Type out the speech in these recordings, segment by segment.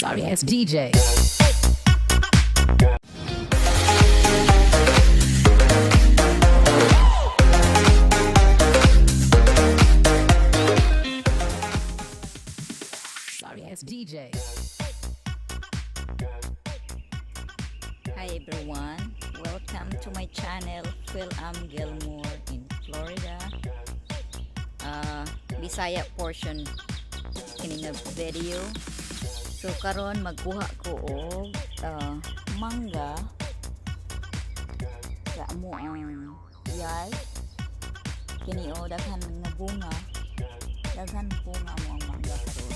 Sorry ass DJ. Sorry ass DJ. Hi everyone, welcome to my channel Fil-Am Gilmore in Florida. Bisaya portion kining video. So karon magkuha ko og mangga sa amo ang yard. Kini o daghan nga bunga. Daghan bunga mo ang mangga karon.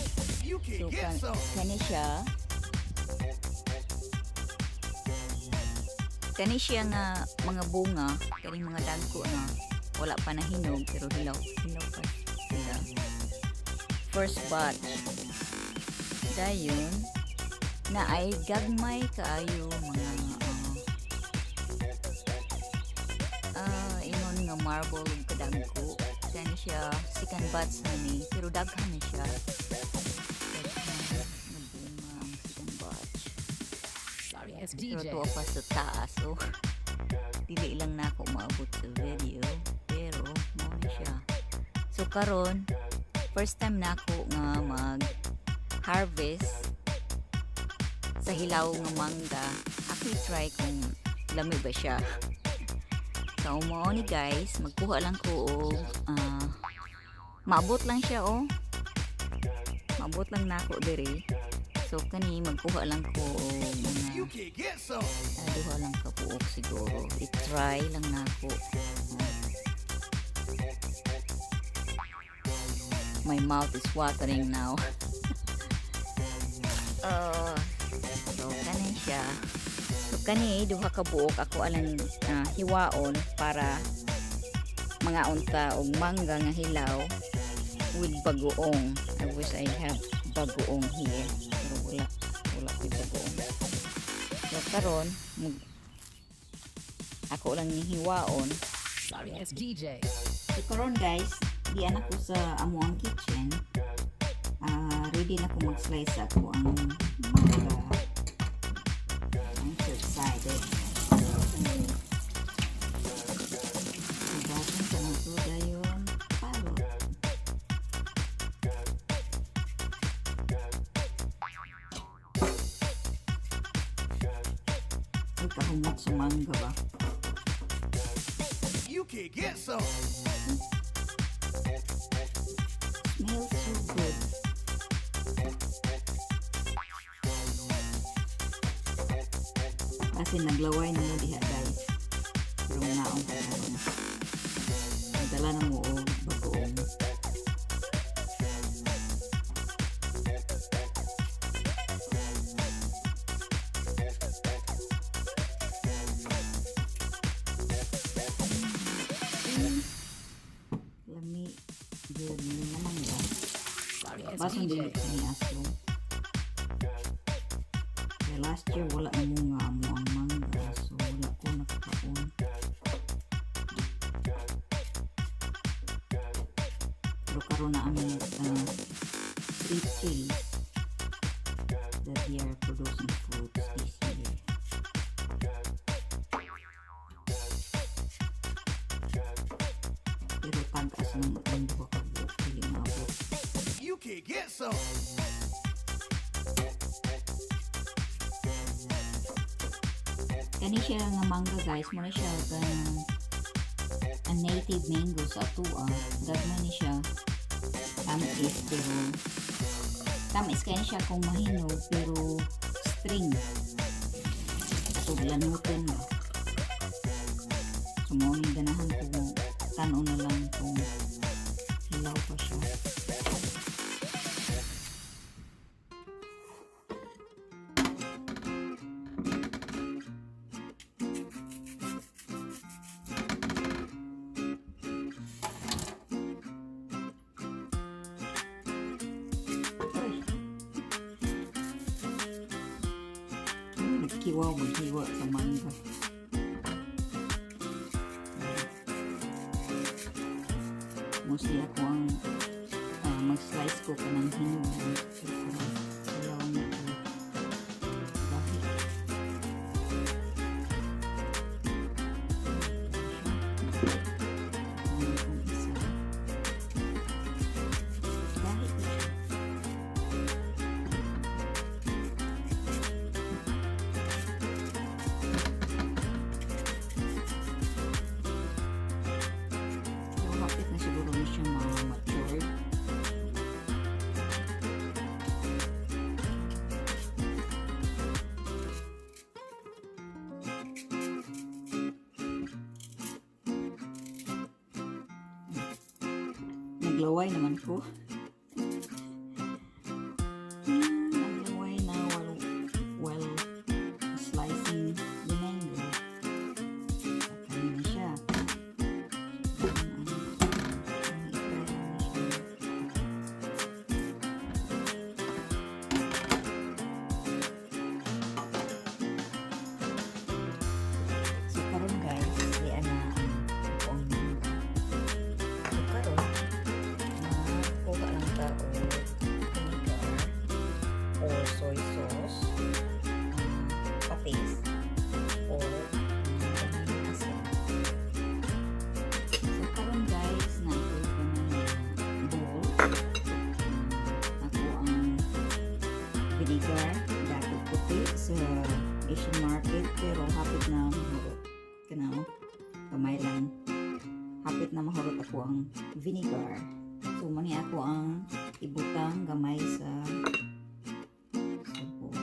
So kani siya. Kani siya nga mga bunga, kani mga dagko na wala pa nahinog pero hilaw pa sila. First batch. Dayon na ay gagmay kaayo mga ingon nga marble ug kadagko. Kani siya second batch na ni pero daghan na siya. Pero tuwa pa sa taas, so dili lang na ako maabot sa video, pero mo na siya. So karon first time na ako nga mag harvest sa hilaw nga mangga. Ako try kung lami ba siya. So mo ni guys, magkuha lang ko og maabot lang siya maabot lang na ako diri. So kani magkuha lang ko duha lang ka puok siguro. I-try lang na ako. My mouth is watering now. So kani siya. So kani duha ka buok ako alang hiwaon para mga unta og mangga nga hilaw with bagoong. I wish I have bagoong here. Wala ko bagoong. So karon ako lang ni hiwaon. Sorry ass DJ. So karon guys, diyan ako sa amuang kitchen. Ready na ko mag-slice ako ang mangga. I'm so excited. Bago sa nito dayon parot. Ay, kahumot sa mangga ba? You can get some. Smells so good. Kasi naglaway na mo diha guys. Pero naong pa naman. Nagdala na mo o bagoong. Lami. Good. Hindi naman ba? Sorry ass Basang DJ. dili ni aso. Kaya last year wala na mo nga mo ang mangga. So wala ko nakakaon. Pero karoon na amin 3 trees that they are producing fruits this year. Pero tagas ng buha ka buhok. Hindi maabot. You can get some. Kani siya nga mangga guys, muna siya a native mango sa atua. Gagman ni siya tamis pero tamis kaya siya kung mahinog pero string. So lanutin ba. So mauning ganahan kung tanon na lang kung hilaw pa siya. Nagkiwaw maghiwa sa mangga. Mostly ako ang mag-slice ko ka ng hinuan. Hilaw na ito. naglaway naman ko. Naglaway na while slicing the mango. Kain na siya. So karon guys, diyan na ang mangga. So karon kuha lang ta o vinegar or soy sauce, patis, or asin. So karon guys, nato ko na bowl. Ako ang vinegar, dato puti sa Asian market, pero hapit na mahurot. Kanaw, kamay lang. Hapit na mahurot ako ang vinegar. So, mani ako ang ibutang gamay sa bowl.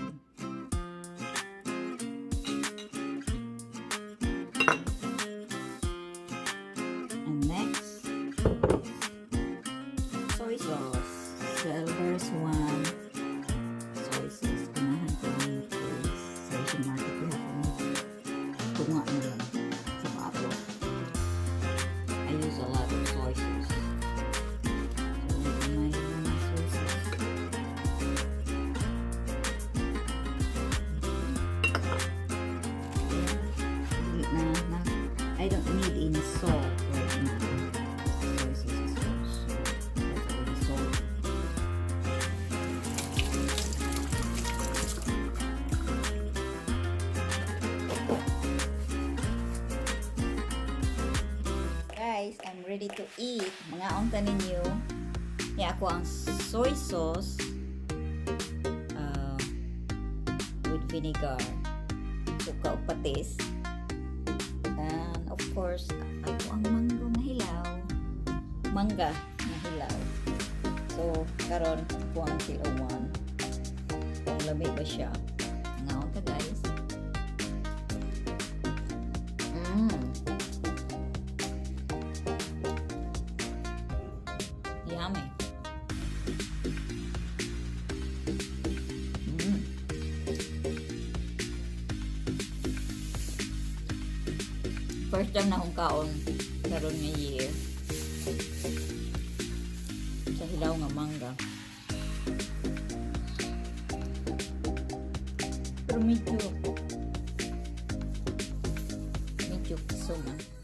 And next, soy sauce. Silver's one. Soy sauce. Ganahan ko ang sa Asian market. Tunga na lang sa bato. I use a lot of soy sauce. I don't need any salt right now. Soy sauce is that's already salt. Guys, I'm ready to eat. Mga unta ninyo. Niya ako ang soy sauce with vinegar. Suka o patis. And of course, ako ang manggang hilaw. Mangga na hilaw. So, karon ako ang Fil-Am. Kung lamig ba siya. Ngaon ka guys. Yummy. First time na akong kaon karon nga year sa hilaw nga mangga. Pero medyo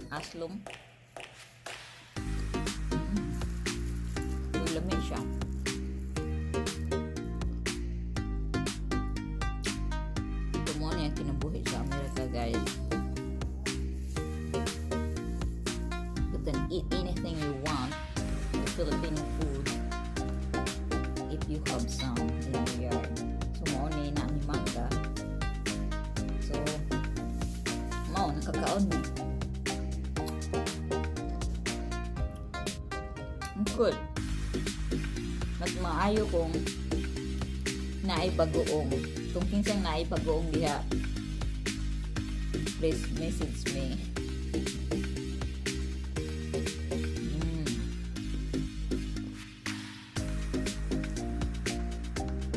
aslong. Lamig siya. Ito muna yung kinabuhi sa America guys. You can eat anything you want with Filipino food if you have some in your yard. So muna na ang mangga. So nakakaon mo. Good. Mas maayo kung naay Bagoong. Kung kinsang naay Bagoong diha, please message me.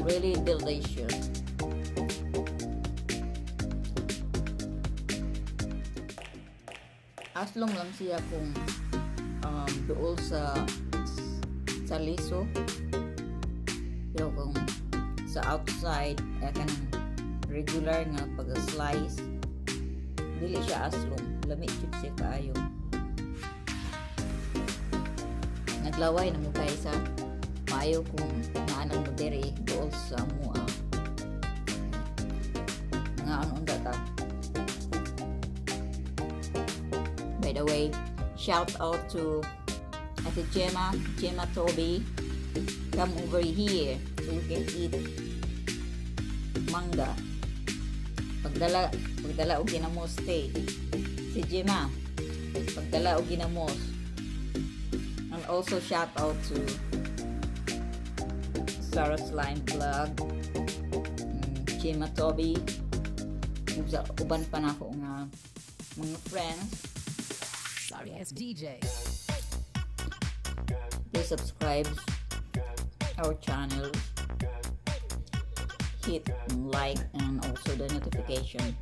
Really delicious. Aslong lang siya kung dool sa liso, pero kung sa outside kanang regular nga pag-slice dili siya aslong, lamig jud siya kaayo. Naglaway na mo kay sa maayo kung naanang mo diri dool sa mua nga unda ta. By the way, shout out to Ate Gemma Toby. Come over here so we can eat mangga. Pagdala og ginamos steak. Si Gemma, pagdala og ginamos. And also shout out to Sarah Slime Vlog, Gemma Toby, uban pa na ako nga mga friends. Sorry, it's DJ. There's subscribe our channel, hit like and also the notification.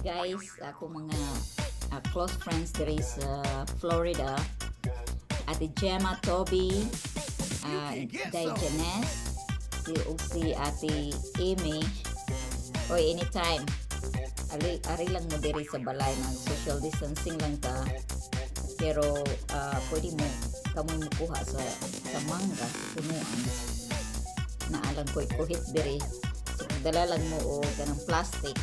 Guys, ako mga close friends there is Florida, Ate Gemma, Toby, Dijanes, si Ate Amy. Oy, anytime. Ari lang mo diri sa balay, ng social distancing lang ta. Pero pwede mo kamoy mukuha sa mangga, sa punuan. Naalang ko ikuhit diri. So, dala lang mo o ganang plastic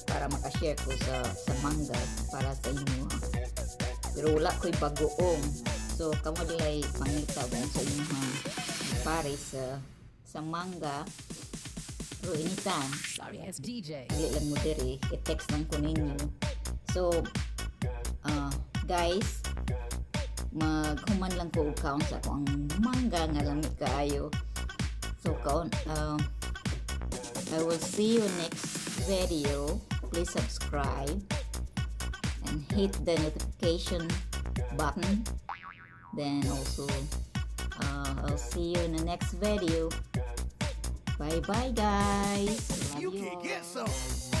para makashare ko sa mangga para sa inyo. Pero wala ko'y bagoong. So, kamo dilay pangita mo sa inyo pare sa mangga. Pero anytime. Sorry, SDJ. Dili lang mo diri. I-text lang ko ninyo. So, guys, maghuman lang ko account sa akong mangga nga lamig kaayo. So, I will see you next video. Please subscribe and hit the notification button. Then also I'll see you in the next video. Bye bye guys. Love You you can all. get some.